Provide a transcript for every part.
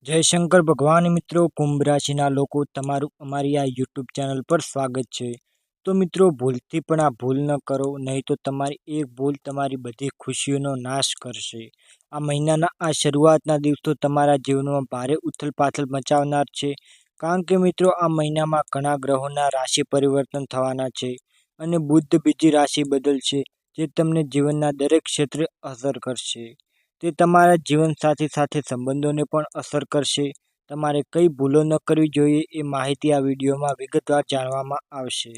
જય શંકર ભગવાન. મિત્રો, કુંભ રાશિના લોકો તમારું અમારી આ યુટ્યુબ ચેનલ પર સ્વાગત છે. તો મિત્રો, ભૂલથી પણ આ ભૂલ ન કરો, નહીં તો તમારી એક ભૂલ તમારી બધી ખુશીઓનો નાશ કરશે. આ મહિનાના આ શરૂઆતના દિવસો તમારા જીવનમાં ભારે ઉથલપાથલ મચાવનાર છે, કારણ કે મિત્રો, આ મહિનામાં ઘણા ગ્રહોના રાશિ પરિવર્તન થવાના છે અને બુધ બીજી રાશિ બદલશે, જે તમને જીવનના દરેક ક્ષેત્રે અસર કરશે. તે તમારા જીવનસાથી સાથે સંબંધોને પણ અસર કરશે. તમારે કઈ ભૂલો ન કરવી જોઈએ એ માહિતી આ વિડીયોમાં વિગતવાર જાણવામાં આવશે.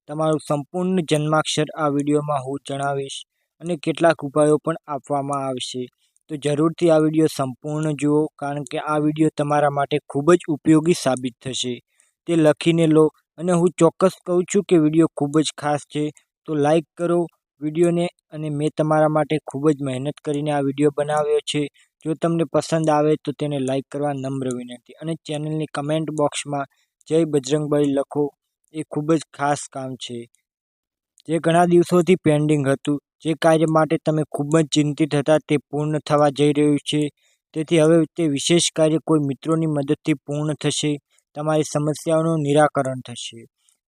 તમારું સંપૂર્ણ જન્માક્ષર આ વિડીયોમાં હું જણાવીશ અને કેટલાક ઉપાયો પણ આપવામાં આવશે. તો જરૂરથી આ વિડીયો સંપૂર્ણ જુઓ, કારણ કે આ વિડીયો તમારા માટે ખૂબ જ ઉપયોગી સાબિત થશે. તે લખીને લો, અને હું ચોક્કસ કહું છું કે વિડીયો ખૂબ જ ખાસ છે. તો લાઈક કરો વિડીયોને, અને મેં તમારા માટે ખૂબ જ મહેનત કરીને આ વિડીયો બનાવ્યો છે. જો તમને પસંદ આવે તો તેને લાઈક કરવા નમ્ર વિનંતી, અને ચેનલની કમેન્ટ બોક્સમાં જય બજરંગબલી લખો. એ ખૂબ જ ખાસ કામ છે, જે ઘણા દિવસોથી પેન્ડિંગ હતું. જે કાર્ય માટે તમે ખૂબ જ ચિંતિત હતા તે પૂર્ણ થવા જઈ રહ્યું છે. તેથી હવે તે વિશેષ કાર્ય કોઈ મિત્રોની મદદથી પૂર્ણ થશે. તમારી સમસ્યાઓનું નિરાકરણ થશે.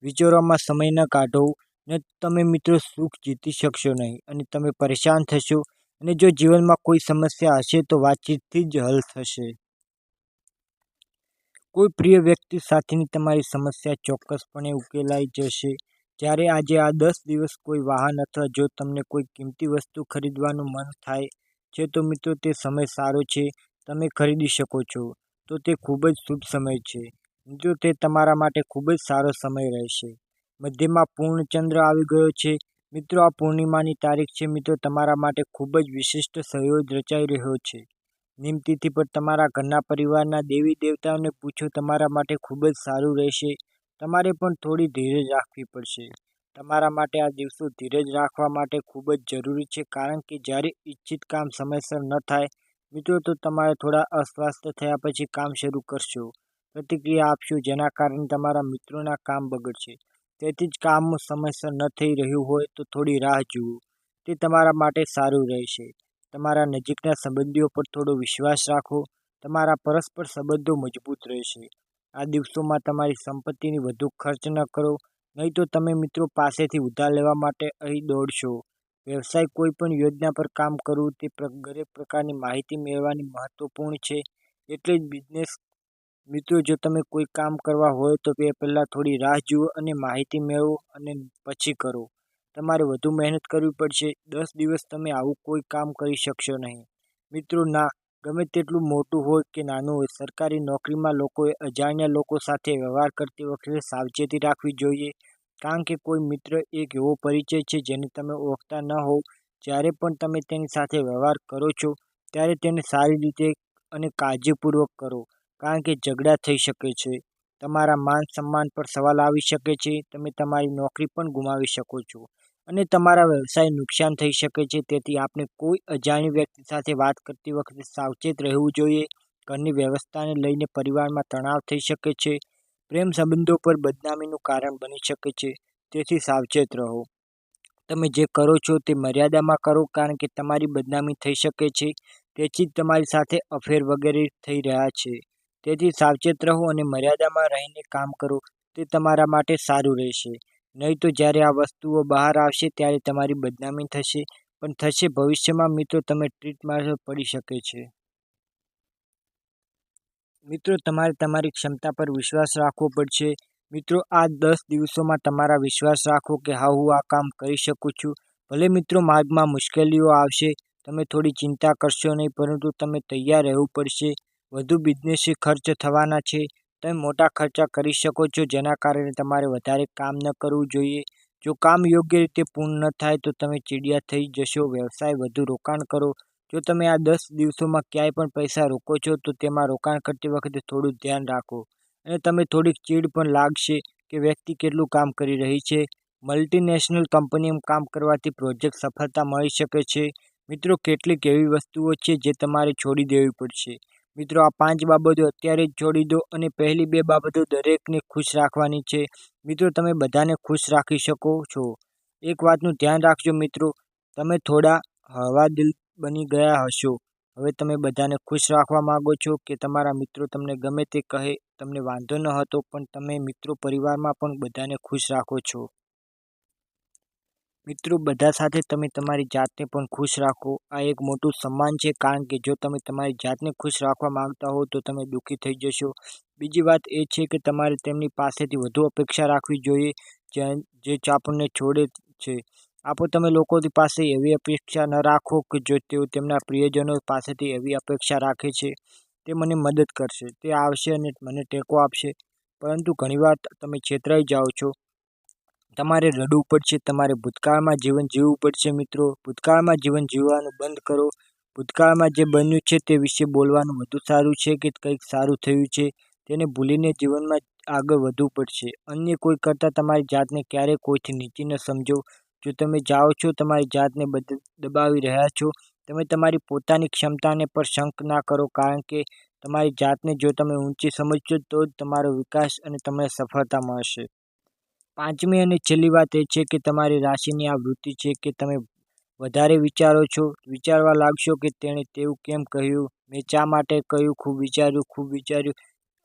વિચારોમાં સમય ન કાઢો, ને તમે મિત્રો સુખ જીતી શકશો નહીં, અને તમે પરેશાન થશો. અને જો જીવનમાં કોઈ સમસ્યા હશે તો વાતચીતથી જ હલ થશે. કોઈ પ્રિય વ્યક્તિ સાથેની તમારી સમસ્યા ચોક્કસપણે ઉકેલાઈ જશે. જ્યારે આજે આ 10 દિવસ કોઈ વાહન અથવા જો તમને કોઈ કિંમતી વસ્તુ ખરીદવાનું મન થાય છે તો મિત્રો તે સમય સારો છે, તમે ખરીદી શકો છો. તો તે ખૂબ જ શુભ સમય છે. મિત્રો, તે તમારા માટે ખૂબ જ સારો સમય રહેશે. મધ્યમાં પૂર્ણ ચંદ્ર આવી ગયો છે. મિત્રો, આ પૂર્ણિમાની તારીખ છે. મિત્રો, તમારા માટે ખૂબ જ વિશિષ્ટ સહયોગ રચાઈ રહ્યો છે. નિમતિથિ પર તમારા ઘરના પરિવારના દેવી દેવતાઓને પૂછો. તમારા માટે ખૂબ જ સારું રહેશે. તમારે પણ થોડી ધીરજ રાખવી પડશે. તમારા માટે આ દિવસો ધીરજ રાખવા માટે ખૂબ જ જરૂરી છે, કારણ કે જ્યારે ઈચ્છિત કામ સમયસર ન થાય મિત્રો, તો તમારે થોડા અસ્વસ્થ થયા પછી કામ શરૂ કરશો, પ્રતિક્રિયા આપશો, જેના કારણે તમારા મિત્રોના કામ બગડશે. તેથી જ કામ સમયસર ન થઈ રહ્યું હોય તો થોડી રાહ જુઓ. તે તમારા માટે સારું રહેશે. તમારા નજીકના સંબંધીઓ પર થોડો વિશ્વાસ રાખો. તમારા પરસ્પર સંબંધો મજબૂત રહેશે. આ દિવસોમાં તમારી સંપત્તિની વધુ ખર્ચ ન કરો, નહીં તો તમે મિત્રો પાસેથી ઉધાર લેવા માટે અહીં દોડશો. વ્યવસાય કોઈ પણ યોજના પર કામ કરવું તે દરેક પ્રકારની માહિતી મેળવવાની મહત્વપૂર્ણ છે. એટલે જ બિઝનેસ મિત્રો, જો તમે કોઈ કામ કરવા હોય તો તે પહેલાં થોડી રાહ જુઓ અને માહિતી મેળવો, અને પછી કરો. તમારે વધુ મહેનત કરવી પડશે. 10 દિવસ તમે આવું કોઈ કામ કરી શકશો નહીં. મિત્રો, ના ગમે તેટલું મોટું હોય કે નાનું હોય, સરકારી નોકરીમાં લોકોએ અજાણ્યા લોકો સાથે વ્યવહાર કરતી વખતે સાવચેતી રાખવી જોઈએ, કારણ કે કોઈ મિત્ર એક એવો પરિચય છે જેને તમે ઓળખતા ન હોવ. જ્યારે પણ તમે તેની સાથે વ્યવહાર કરો છો ત્યારે તેને સારી રીતે અને કાળજીપૂર્વક કરો, કારણ કે ઝઘડા થઈ શકે છે. તમારા માન સન્માન પર સવાલ આવી શકે છે. તમે તમારી નોકરી પણ ગુમાવી શકો છો, અને તમારા વ્યવસાય નુકસાન થઈ શકે છે. તેથી આપણે કોઈ અજાણી વ્યક્તિ સાથે વાત કરતી વખતે સાવચેત રહેવું જોઈએ. ઘરની વ્યવસ્થાને લઈને પરિવારમાં તણાવ થઈ શકે છે. પ્રેમ સંબંધો પર બદનામીનું કારણ બની શકે છે. તેથી સાવચેત રહો. તમે જે કરો છો તે મર્યાદામાં કરો, કારણ કે તમારી બદનામી થઈ શકે છે. તેથી જ તમારી સાથે અફેર વગેરે થઈ રહ્યા છે. તેથી સાવચેત રહો અને મર્યાદામાં રહીને કામ કરો. તે તમારા માટે સારું રહેશે. નહીં તો જ્યારે આ વસ્તુઓ બહાર આવશે ત્યારે તમારી બદનામી થશે, પણ થશે ભવિષ્યમાં મિત્રો તમે ટ્રીટમાં પડી શકે છે. મિત્રો, તમારે તમારી ક્ષમતા પર વિશ્વાસ રાખવો પડશે. મિત્રો, આ 10 દિવસોમાં તમારા વિશ્વાસ રાખો કે હા, હું આ કામ કરી શકું છું. ભલે મિત્રો માર્ગમાં મુશ્કેલીઓ આવશે, તમે થોડી ચિંતા કરશો નહીં, પરંતુ તમે તૈયાર રહેવું પડશે. વધુ બિઝનેસી ખર્ચ થવાના છે. તમે મોટા ખર્ચા કરી શકો છો, જેના કારણે તમારે વધારે કામ ન કરવું જોઈએ. જો કામ યોગ્ય રીતે પૂર્ણ ન થાય તો તમે ચીડિયા થઈ જશો. વ્યવસાય વધુ રોકાણ કરો. જો તમે આ 10 દિવસોમાં ક્યાંય પણ પૈસા રોકો છો તો તેમાં રોકાણ કરતી વખતે થોડું ધ્યાન રાખો, અને તમે થોડીક ચીડ પણ લાગશે કે વ્યક્તિ કેટલું કામ કરી રહી છે. મલ્ટીનેશનલ કંપનીમાં કામ કરવાથી પ્રોજેક્ટ સફળતા મળી શકે છે. મિત્રો, કેટલીક એવી વસ્તુઓ છે જે તમારે છોડી દેવી પડશે. મિત્રો, આ 5 બાબતો અત્યારે જ છોડી દો, અને પહેલી 2 બાબતો દરેકને ખુશ રાખવાની છે. મિત્રો, તમે બધાને ખુશ રાખી શકો છો. એક વાતનું ધ્યાન રાખજો મિત્રો, તમે થોડા હળવાદિલ બની ગયા હશો, હવે તમે બધાને ખુશ રાખવા માંગો છો કે તમારા મિત્રો તમને ગમે તે કહે તમને વાંધો ન હતો, પણ તમે મિત્રો પરિવારમાં પણ બધાને ખુશ રાખો છો. મિત્રો બધા સાથે તમે તમારી જાતને પણ ખુશ રાખો. આ એક મોટું સન્માન છે, કારણ કે જો તમે તમારી જાતને ખુશ રાખવા માંગતા હો તો તમે દુઃખી થઈ જશો. બીજી વાત એ છે કે તમારે તેમની પાસેથી વધુ અપેક્ષા રાખવી જોઈએ જે આપણને છોડે છે. તમે લોકોની પાસે એવી અપેક્ષા ન રાખો કે જો તેઓ તેમના પ્રિયજનો પાસેથી એવી અપેક્ષા રાખે છે તે મને મદદ કરશે, તે આવશે અને મને ટેકો આપશે, પરંતુ ઘણીવાર તમે છેતરાઈ જાઓ છો. તમારે રડવું પડશે, તમારે ભૂતકાળમાં જીવન જીવવું પડશે. મિત્રો, ભૂતકાળમાં જીવન જીવવાનું બંધ કરો. ભૂતકાળમાં જે બન્યું છે તે વિશે બોલવાનું વધુ સારું છે કે કંઈક સારું થયું છે. તેને ભૂલીને જીવનમાં આગળ વધવું પડશે. અન્ય કોઈ કરતાં તમારી જાતને ક્યારેય કોઈથી નીચી ન સમજો. જો તમે જાઓ છો તમારી જાતને દબાવી રહ્યા છો, તમે તમારી પોતાની ક્ષમતાને પર શંક ના કરો, કારણ કે તમારી જાતને જો તમે ઊંચી સમજશો તો જ તમારો વિકાસ અને તમને સફળતા મળશે. પાંચમી અને છેલ્લી વાત એ છે કે તમારી રાશિની આ વૃત્તિ છે કે તમે વધારે વિચારો છો. વિચારવા લાગશો કે તેણે તેવું કેમ કહ્યું, મેં શા માટે કહ્યું, ખૂબ વિચાર્યું.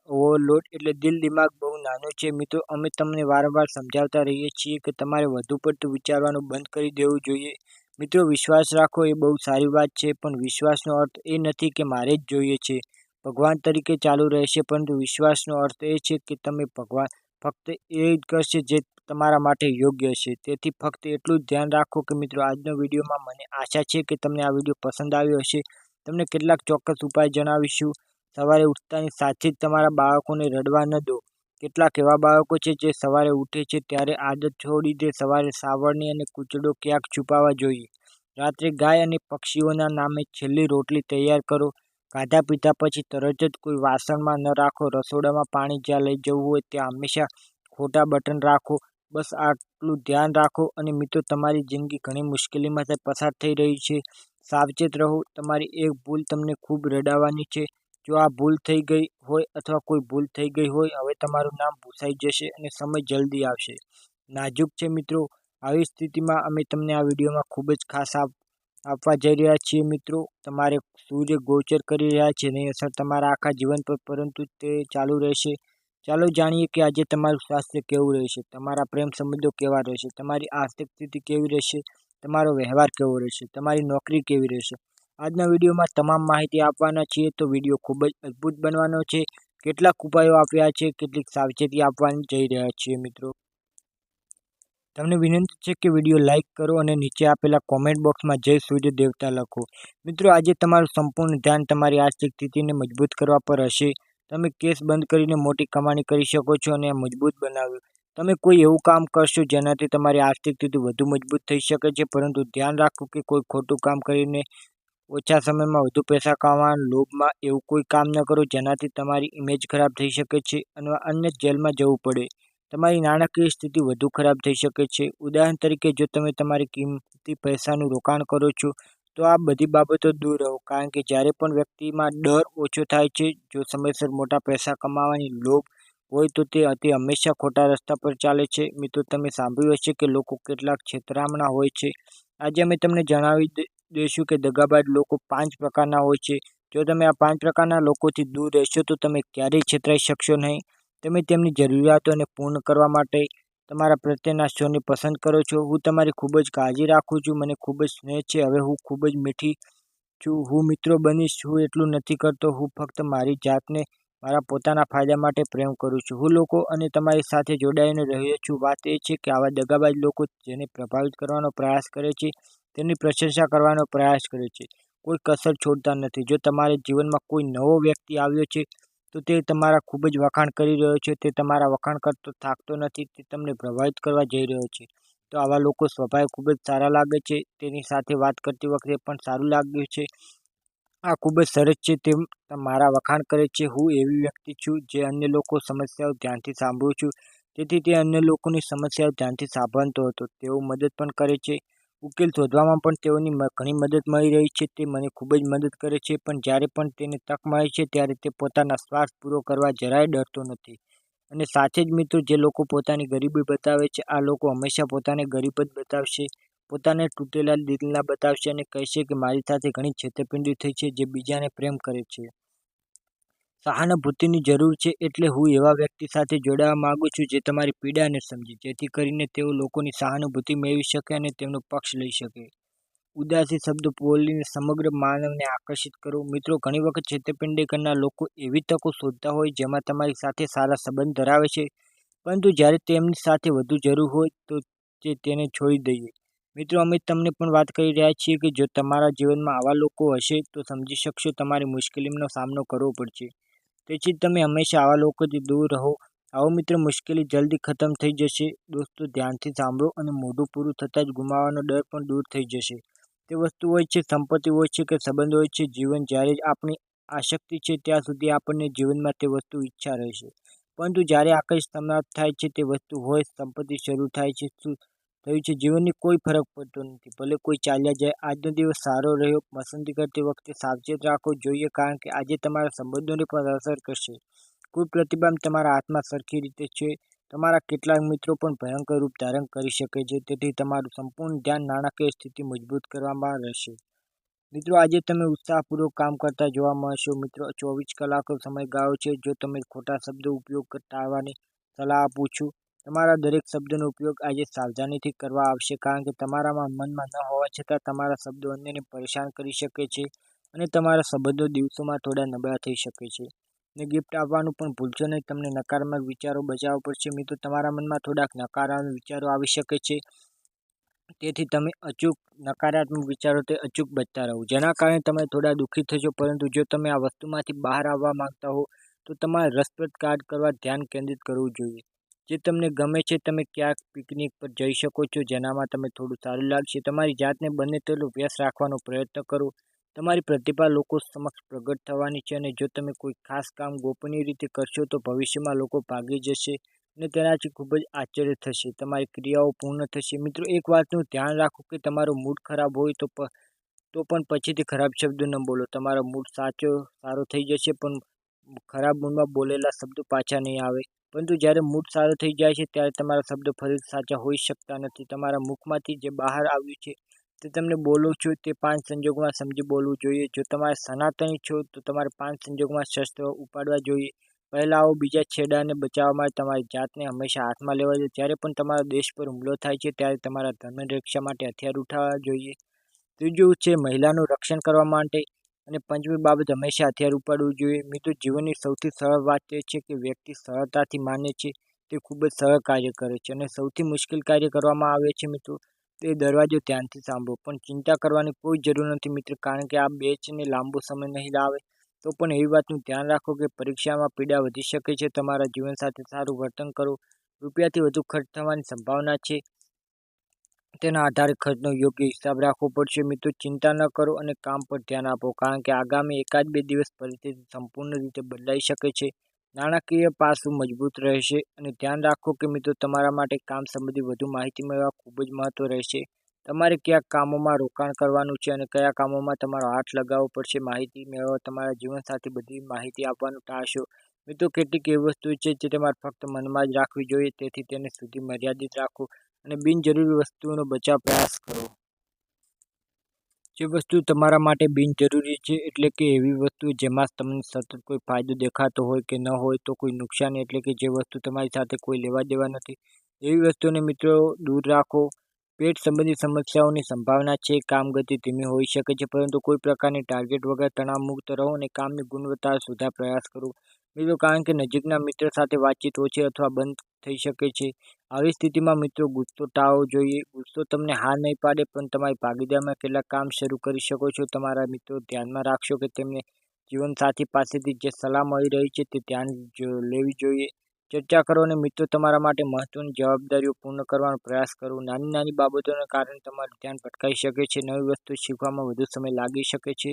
ઓવરલોડ એટલે દિમાગ બહુ નાનું છે. મિત્રો, અમે તમને વારંવાર સમજાવતા રહીએ છીએ કે તમારે વધુ પડતું વિચારવાનું બંધ કરી દેવું જોઈએ. મિત્રો, વિશ્વાસ રાખો એ બહુ સારી વાત છે, પણ વિશ્વાસનો અર્થ એ નથી કે મારે જ જોઈએ છે ભગવાન તરીકે ચાલુ રહેશે, પરંતુ વિશ્વાસનો અર્થ એ છે કે તમે ભગવાન ફક્ત એ જ કરશે જે તમારા માટે યોગ્ય છે. તેથી ફક્ત એટલું જ ધ્યાન રાખો કે મિત્રો, આજનો વિડીયોમાં મને આશા છે કે તમને આ વિડીયો પસંદ આવ્યો હશે. તમને કેટલાક ચોક્કસ ઉપાય જણાવીશું. સવારે ઉઠતાની સાથે જ તમારા બાળકોને રડવા ન દો. કેટલાક એવા બાળકો છે જે સવારે ઉઠે છે ત્યારે આદત છોડી દે. સવારે સાવરણી અને કૂચડો ક્યાંક છુપાવવા જોઈએ. રાત્રે ગાય અને પક્ષીઓના નામે છેલ્લી રોટલી તૈયાર કરો. ખાધા પીધા પછી તરત જ કોઈ વાસણમાં ન રાખો. રસોડામાં પાણી જ્યાં લઈ જવું હોય ત્યાં હંમેશા ખોટા બટન રાખો. બસ આટલું ધ્યાન રાખો. અને મિત્રો, તમારી જિંદગી ઘણી મુશ્કેલીમાંથી પસાર થઈ રહી છે. સાવચેત રહો. તમારી એક ભૂલ તમને ખૂબ રડાવવાની છે. જો આ ભૂલ થઈ ગઈ હોય અથવા કોઈ ભૂલ થઈ ગઈ હોય, હવે તમારું નામ ભૂસાઈ જશે અને સમય જલ્દી આવશે. નાજુક છે મિત્રો. આવી સ્થિતિમાં અમે તમને આ વિડીયોમાં ખૂબ જ ખાસ આપવા જઈ રહ્યા છીએ. મિત્રો, તમારે સૂર્ય ગોચર કરી રહ્યા છે એની અસર તમારા આખા જીવન પર, પરંતુ તે ચાલુ રહેશે. ચાલો જાણીએ કે આજે તમારું સ્વાસ્થ્ય કેવું રહેશે, તમારા પ્રેમ સંબંધો કેવા રહેશે, તમારી આર્થિક સ્થિતિ કેવી રહેશે, તમારો વ્યવહાર કેવો રહેશે, તમારી નોકરી કેવી રહેશે. આજના વિડીયોમાં તમામ માહિતી આપવાના છીએ, તો વિડીયો ખૂબ જ અદ્ભુત બનવાનો છે. કેટલાક ઉપાયો આપ્યા છે, કેટલીક સાવચેતી આપવાની જઈ રહ્યા છીએ. મિત્રો, તમને વિનંતી છે કે વિડીયો લાઇક કરો અને નીચે આપેલા કોમેન્ટ બોક્સમાં જય સૂર્ય દેવતા લખો. મિત્રો, આજે તમારું સંપૂર્ણ ધ્યાન તમારી આર્થિક સ્થિતિને મજબૂત કરવા પર હશે. તમે કેસ બંધ કરીને મોટી કમાણી કરી શકો છો અને મજબૂત બનાવ્યું. તમે કોઈ એવું કામ કરશો જેનાથી તમારી આર્થિક સ્થિતિ વધુ મજબૂત થઈ શકે છે, પરંતુ ધ્યાન રાખો કે કોઈ ખોટું કામ કરીને ઓછા સમયમાં વધુ પૈસા કમાવાના લોભમાં એવું કોઈ કામ ન કરો જેનાથી તમારી ઇમેજ ખરાબ થઈ શકે છે અને અન્ય જેલમાં જવું પડે. તમારી નાણાકીય સ્થિતિ વધુ ખરાબ થઈ શકે છે. ઉદાહરણ તરીકે, જો તમે તમારી કિંમતી પૈસાનું રોકાણ કરો છો, તો આ બધી બાબતો દૂર રહો, કારણ કે જ્યારે પણ વ્યક્તિમાં ડર ઓછો થાય છે, જો સમયસર મોટા પૈસા કમાવાની લોભ હોય તો તે હંમેશા ખોટા રસ્તા પર ચાલે છે. મિત્રો, તમે સાંભળ્યું હશે કે લોકો કેટલાક છેતરામણા હોય છે. આજે અમે તમને જણાવી દઈશું કે દગાબાજ લોકો 5 પ્રકારના હોય છે. જો તમે આ 5 પ્રકારના લોકોથી દૂર રહેશો તો તમે ક્યારેય છેતરાઈ શકશો નહીં. તમે તેમની જરૂરિયાતોને પૂર્ણ કરવા માટે તમારા પ્રત્યેના શોને પસંદ કરો છો. હું તમારી ખૂબ જ કાળજી રાખું છું. મને ખૂબ જ સ્નેહ છે. હવે હું ખૂબ જ મીઠી છું. હું મિત્રો બનીશ. હું એટલું નથી કરતો. હું ફક્ત મારી જાતને મારા પોતાના ફાયદા માટે પ્રેમ કરું છું. હું લોકો અને તમારી સાથે જોડાઈને રહ્યો છું. વાત એ છે કે આવા દગાબાજ લોકો જેને પ્રભાવિત કરવાનો પ્રયાસ કરે છે, તેની પ્રશંસા કરવાનો પ્રયાસ કરે છે, કોઈ કસર છોડતા નથી. જો તમારા જીવનમાં કોઈ નવો વ્યક્તિ આવ્યો છે, તો તે તમારા ખૂબ જ વખાણ કરી રહ્યો છે. તે તમારા વખાણ કરતો થાકતો નથી. તે તમને પ્રભાવિત કરવા જઈ રહ્યો છે. તો આવા લોકો સ્વભાવે ખૂબ જ સારા લાગે છે. તેની સાથે વાત કરતી વખતે પણ સારું લાગ્યું છે. આ ખૂબ જ સરસ છે. તે મારા વખાણ કરે છે. હું એવી વ્યક્તિ છું જે અન્ય લોકો સમસ્યાઓ ધ્યાનથી સાંભળું છું. તેથી તે અન્ય લોકોની સમસ્યાઓ ધ્યાનથી સાંભળતો હતો. તેઓ મદદ પણ કરે છે. ઉકેલ શોધવામાં પણ તેઓની ઘણી મદદ મળી રહી છે. તે મને ખૂબ જ મદદ કરે છે, પણ જ્યારે પણ તેને તક મળે છે ત્યારે તે પોતાના સ્વાર્થ પૂરો કરવા જરાય ડરતો નથી. અને સાથે જ મિત્રો, જે લોકો પોતાની ગરીબી બતાવે છે, આ લોકો હંમેશા પોતાને ગરીબ જ બતાવશે. પોતાને તૂટેલા દિલના બતાવશે અને કહેશે કે મારી સાથે ઘણી છેતરપિંડી થઈ છે જે બીજાને પ્રેમ કરે છે. સહાનુભૂતિની જરૂર છે એટલે હું એવા વ્યક્તિ સાથે જોડાવા માંગુ છું જે તમારી પીડાને સમજે, જેથી કરીને તેઓ લોકોની સહાનુભૂતિ મેળવી શકે અને તેમનો પક્ષ લઈ શકે. ઉદાસી શબ્દો બોલીને સમગ્ર માનવને આકર્ષિત કરો. મિત્રો, ઘણી વખત છેતરપિંડી કરનાર લોકો એવી તકો શોધતા હોય જેમાં તમારી સાથે સારા સંબંધ ધરાવે છે, પરંતુ જ્યારે તેમની સાથે વધુ જરૂર હોય તો તેને છોડી દઈએ. મિત્રો, અમે તમને પણ વાત કરી રહ્યા છીએ કે જો તમારા જીવનમાં આવા લોકો હશે તો સમજી શકશો તમારે મુશ્કેલીનો સામનો કરવો પડશે. તેથી તમે હંમેશા આવા લોકોથી દૂર રહો. આવો મિત્ર, મુશ્કેલી જલ્દી ખતમ થઈ જશે. દોસ્તો, ધ્યાનથી સાંભળો અને મોઢું પૂરું થતાં જ ગુમાવવાનો ડર પણ દૂર થઈ જશે. તે વસ્તુ હોય છે, સંપત્તિ હોય છે કે સંબંધ હોય છે, જીવન જ્યારે આપણી આસક્તિ છે ત્યાં સુધી આપણને જીવનમાં તે વસ્તુ ઈચ્છા રહેશે. પરંતુ જ્યારે આકર્ષ સમાપ્ત થાય છે, તે વસ્તુ હોય સંપત્તિ શરૂ થાય છે, શું થયું છે જીવનની કોઈ ફરક પડતો નથી. ભલે કોઈ ચાલ્યા જાય. આજનો દિવસ સારો રહ્યો. પસંદગી કરતી વખતે સાવચેત રાખવો જોઈએ કારણ કે આજે તમારા સંબંધોને પણ અસર કરશે. કોઈ પ્રતિબંધ તમારા હાથમાં સરખી રીતે છે. તમારા કેટલાક મિત્રો પણ ભયંકર રૂપ ધારણ કરી શકે છે. તેથી તમારું સંપૂર્ણ ધ્યાન નાણાકીય સ્થિતિ મજબૂત કરવામાં રહેશે. મિત્રો, આજે તમે ઉત્સાહપૂર્વક કામ કરતા જોવા મળશો. મિત્રો, 24 કલાકનો સમયગાળો છે. જો તમે ખોટા શબ્દો ઉપયોગ ટાળવાની સલાહ આપું છું. તમારા દરેક શબ્દનો ઉપયોગ આજે સાવધાનીથી કરવા આવશે કારણ કે તમારા મનમાં ન હોવા છતાં તમારા શબ્દો અન્યને પરેશાન કરી શકે છે અને તમારા સંબંધો દિવસોમાં થોડા નબળા થઈ શકે છે. ને ગિફ્ટ આપવાનું પણ ભૂલશો નહીં. તમને નકારાત્મક વિચારો બચાવવા પડશે. મિત્રો, તમારા મનમાં થોડાક નકારાત્મક વિચારો આવી શકે છે. તેથી તમે નકારાત્મક વિચારોથી અચૂક બચતા રહો, જેના કારણે તમે થોડા દુઃખી થશો. પરંતુ જો તમે આ વસ્તુમાંથી બહાર આવવા માંગતા હો તો તમારે રસપ્રદ કાર્ય કરવા ધ્યાન કેન્દ્રિત કરવું જોઈએ. જે તમને ગમે છે. તમે ક્યાંક પિકનિક પર જઈ શકો છો જેનામાં તમને થોડું સારું લાગશે. તમારી જાતને બને તેટલું વ્યસ્ત રાખવાનો પ્રયત્ન કરો. તમારી પ્રતિભા લોકો સમક્ષ પ્રગટ થવાની છે અને જો તમે કોઈ ખાસ કામ ગોપનીય રીતે કરશો તો ભવિષ્યમાં લોકો ભાગી જશે અને તેનાથી ખૂબ જ આશ્ચર્ય થશે. તમારી ક્રિયાઓ પૂર્ણ થશે. મિત્રો, એક વાતનું ધ્યાન રાખો કે તમારો મૂડ ખરાબ હોય તો પણ પછીથી ખરાબ શબ્દો ન બોલો. તમારો મૂડ સારો થઈ જશે પણ ખરાબ મૂડમાં બોલેલા શબ્દો પાછા નહીં આવે. પરંતુ જ્યારે મૂડ સારો થઈ જાય છે ત્યારે તમારા શબ્દો ફરીથી સાચા હોઈ શકતા નથી. તમારા મુખમાંથી જે બહાર આવ્યું છે તે તમને બોલો છો તે 5 સંજોગોમાં સમજી બોલવું જોઈએ. જો તમારે સનાતની છો તો તમારે 5 સંજોગોમાં શસ્ત્ર ઉપાડવા જોઈએ. પહેલા આવો બીજા છેડાને બચાવવા માટે તમારી જાતને હંમેશા હાથમાં લેવા જોઈએ. જ્યારે પણ તમારા દેશ પર હુમલો થાય છે ત્યારે તમારા ધર્મની રક્ષા માટે હથિયાર ઉઠાવવા જોઈએ. ત્રીજું છે મહિલાનું રક્ષણ કરવા માટે અને પંચમી બાબત હંમેશા હથિયાર ઉપાડવું જોઈએ. મિત્રો, જીવનની સૌથી સરળ વાત એ છે કે વ્યક્તિ સરળતાથી માને છે તે ખૂબ જ સરળ કાર્ય કરે છે અને સૌથી મુશ્કેલ કાર્ય કરવામાં આવે છે. મિત્રો, તે દરવાજો ધ્યાનથી સાંભળો. પણ ચિંતા કરવાની કોઈ જરૂર નથી મિત્રો, કારણ કે આ બેચને લાંબો સમય નહીં લાવે. તો પણ એવી વાતનું ધ્યાન રાખો કે પરીક્ષામાં પીડા વધી શકે છે. તમારા જીવન સાથે સારું વર્તન કરો. રૂપિયાથી વધુ ખર્ચ થવાની સંભાવના છે. તેના આધારે ખર્ચનો યોગ્ય હિસાબ રાખવો પડશે. મિત્રો, ચિંતા ન કરો અને કામ પર ધ્યાન આપો કારણ કે આગામી 1-2 દિવસ પરિસ્થિતિ સંપૂર્ણ રીતે બદલાઈ શકે છે. નાણાકીય પાસું મજબૂત રહેશે અને ધ્યાન રાખો કે મિત્રો, તમારા માટે કામ સંબંધી વધુ માહિતી મેળવવા ખૂબ જ મહત્વ રહેશે. તમારે કયા કામોમાં રોકાણ કરવાનું છે અને કયા કામોમાં તમારો હાથ લગાવવો પડશે. માહિતી મેળવવા તમારા જીવનસાથી બધી માહિતી આપવાનું ટાળશો. મિત્રો, કેટલીક એવી વસ્તુ છે જે તમારે ફક્ત મનમાં જ રાખવી જોઈએ. તેથી તેને સુધી મર્યાદિત રાખો અને બિનજરૂરી વસ્તુઓનો બચાવ પ્રયાસ કરો. જે વસ્તુ તમારા માટે બિનજરૂરી છે એટલે કે એવી વસ્તુ જેમાં તમને સતત કોઈ ફાયદો દેખાતો હોય કે ન હોય તો કોઈ નુકસાન એટલે કે જે વસ્તુ તમારી સાથે કોઈ લેવા દેવા નથી, એવી વસ્તુને મિત્રો દૂર રાખો. પેટ સંબંધિત સમસ્યાઓની સંભાવના છે. કામ ગતિ ધીમી હોઈ શકે છે પરંતુ કોઈ પ્રકારની ટાર્ગેટ વગર તણાવ મુક્ત રહો અને કામની ગુણવત્તા સુધારવા પ્રયાસ કરો. મિત્રો, કારણ કે નજીકના મિત્ર સાથે વાતચીત ઓછી અથવા બંધ થઈ શકે છે. આવી સ્થિતિમાં મિત્રો ગુસ્સો ટાળવો જોઈએ. ગુસ્સો તમને હાર નહીં પાડે પણ તમારી ભાગીદારીમાં કેટલાક કામ શરૂ કરી શકો છો. તમારા મિત્રો ધ્યાનમાં રાખશો કે તેમને જીવનસાથી પાસેથી જે સલાહ મળી રહી છે તે ધ્યાન લેવી જોઈએ. ચર્ચા કરો અને મિત્રો તમારા માટે મહત્વની જવાબદારીઓ પૂર્ણ કરવાનો પ્રયાસ કરો. નાની નાની બાબતોને કારણે તમારું ધ્યાન ભટકાઈ શકે છે. નવી વસ્તુ શીખવામાં વધુ સમય લાગી શકે છે.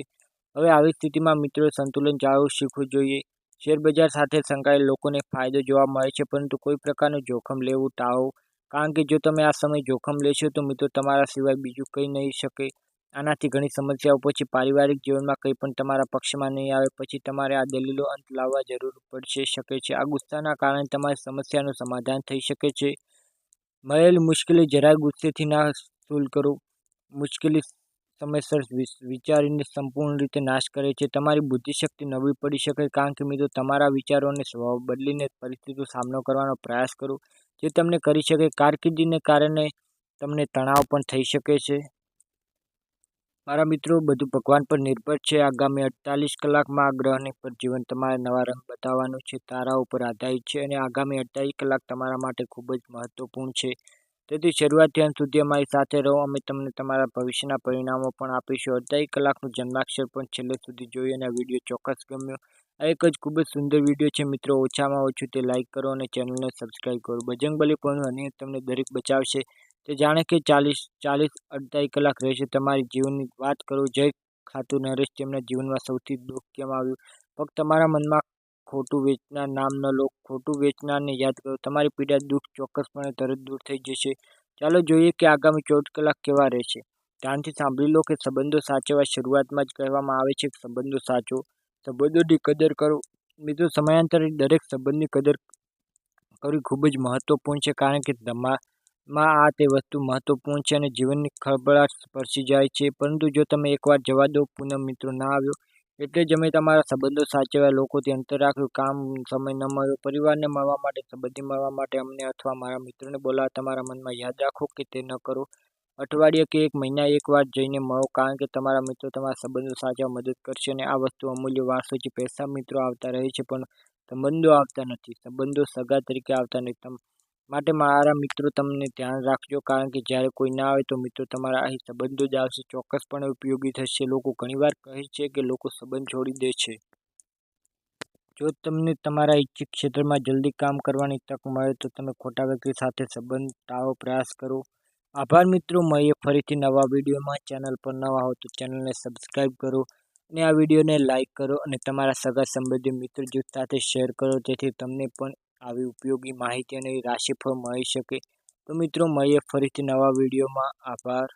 હવે આવી સ્થિતિમાં મિત્રો સંતુલન જાળવવું શીખવું જોઈએ. શેરબજાર સાથે સંકળાયેલા લોકોને ફાયદો જોવા મળે છે પરંતુ કોઈ પ્રકારનું જોખમ લેવું ટાળો કારણ કે જો તમે આ સમય જોખમ લેશો તો મિત્રો તમારા સિવાય બીજું કંઈ નહીં શકે. આનાથી ઘણી સમસ્યાઓ પછી પારિવારિક જીવનમાં કંઈ પણ તમારા પક્ષમાં નહીં આવે. પછી તમારે આ દલીલો અંત લાવવા જરૂર પડશે શકે છે. આ ગુસ્સાના કારણે તમારી સમસ્યાનું સમાધાન થઈ શકે છે. મળેલી મુશ્કેલી જરાય ગુસ્સેથી ના સોલ્વ કરો. મુશ્કેલી સમયસર વિચારીને સંપૂર્ણ રીતે નાશ કરે છે. તમારી બુદ્ધિશક્તિ નબળી પડી શકે કારણ કે મિત્રો તમારા વિચારો અને સ્વભાવ બદલીને પરિસ્થિતિનો સામનો કરવાનો પ્રયાસ કરો જે તમને કરી શકે. કારકિર્દીને કારણે તમને તણાવ પણ થઈ શકે છે. મારા મિત્રો, બધું ભગવાન પર નિર્ભર છે. આગામી 48 કલાકમાં આ ગ્રહની પર જીવન તમારે નવા રંગ બતાવવાનું છે. તારાઓ પર આધારિત છે અને આગામી 48 કલાક તમારા માટે ખૂબ જ મહત્વપૂર્ણ છે. તેથી શરૂઆતથી અંત સુધી અમારી સાથે રહો. અમે તમને તમારા ભવિષ્યના પરિણામો પણ આપીશું. 48 કલાકનું જન્માક્ષર પણ છેલ્લે સુધી જોઈ અને આ વિડીયો ચોક્કસ ગમ્યો. આ એક જ ખૂબ જ સુંદર વિડીયો છે મિત્રો. ઓછામાં ઓછું તે લાઇક કરો અને ચેનલને સબસ્ક્રાઈબ કરો. બજરંગબલી પણ અને તમને દરેક બચાવશે. તે જાણે કે 48 કલાક રહેશે તમારી જીવનની વાત કરો. જય ખાતું નરેશ, તેમના જીવનમાં સૌથી દુઃખ કેમ આવ્યું? ફક્ત તમારા મનમાં ખોટું વેચનાર નામ ન લો. ખોટું વેચનારને યાદ કરો. તમારી પીડા, દુઃખ ચોક્કસપણે તરત દૂર થઈ જશે. ચાલો જોઈએ કે આગામી 14 કલાક કેવા રહેશે. ધ્યાનથી સાંભળી લો કે સંબંધો સાચવવા. શરૂઆતમાં જ કહેવામાં આવે છે કે સંબંધો સાચવો, સંબંધોની કદર કરો. મિત્રો, સમયાંતરે દરેક સંબંધની કદર કરવી ખૂબ જ મહત્વપૂર્ણ છે કારણ કે માં તે વસ્તુ મહત્વપૂર્ણ છે અને જીવનની ખળભળાટ સ્પર્શી જાય છે. પરંતુ જો તમે એકવાર જવા દો, પુનઃ મિત્રો ના આવ્યો. એટલે જ અમે તમારા સંબંધો સાચવ્યા, લોકોથી અંતર રાખ્યું, કામ સમય ન મળ્યો, પરિવારને મળવા માટે, સંબંધી મળવા માટે, અમને અથવા મારા મિત્રોને બોલાવવા. તમારા મનમાં યાદ રાખો કે તે ન કરો. અઠવાડિયે કે એક મહિના એકવાર જઈને મળો કારણ કે તમારા મિત્રો તમારા સંબંધો સાચવવા મદદ કરશે અને આ વસ્તુ અમૂલ્ય વારસો છે. પૈસા મિત્રો આવતા રહે છે પણ સંબંધો આવતા નથી. સંબંધો સગા તરીકે આવતા નથી. માટે મારા મિત્રો, તમને ધ્યાન રાખજો કારણ કે જ્યારે કોઈ ના આવે તો મિત્રો તમારા અહીં સંબંધો જ આવશે. ચોક્કસપણે ઉપયોગી થશે. લોકો ઘણીવાર કહે છે કે લોકો સંબંધ છોડી દે છે. જો તમને તમારા ઈચ્છિત ક્ષેત્રમાં જલ્દી કામ કરવાની તક મળે તો તમે ખોટા વ્યક્તિ સાથે સંબંધ ટાળો પ્રયાસ કરો. આભાર મિત્રો. મળીએ ફરીથી નવા વિડીયોમાં. ચેનલ પર નવા હો તો ચેનલને સબસ્ક્રાઈબ કરો અને આ વિડીયોને લાઇક કરો અને તમારા સગા સંબંધી મિત્ર જૂથ સાથે શેર કરો જેથી તમને પણ આવી ઉપયોગી માહિતી અને રાશિફળ મળી શકે. તો મિત્રો, મળીએ ફરીથી નવા વિડીયોમાં. આભાર.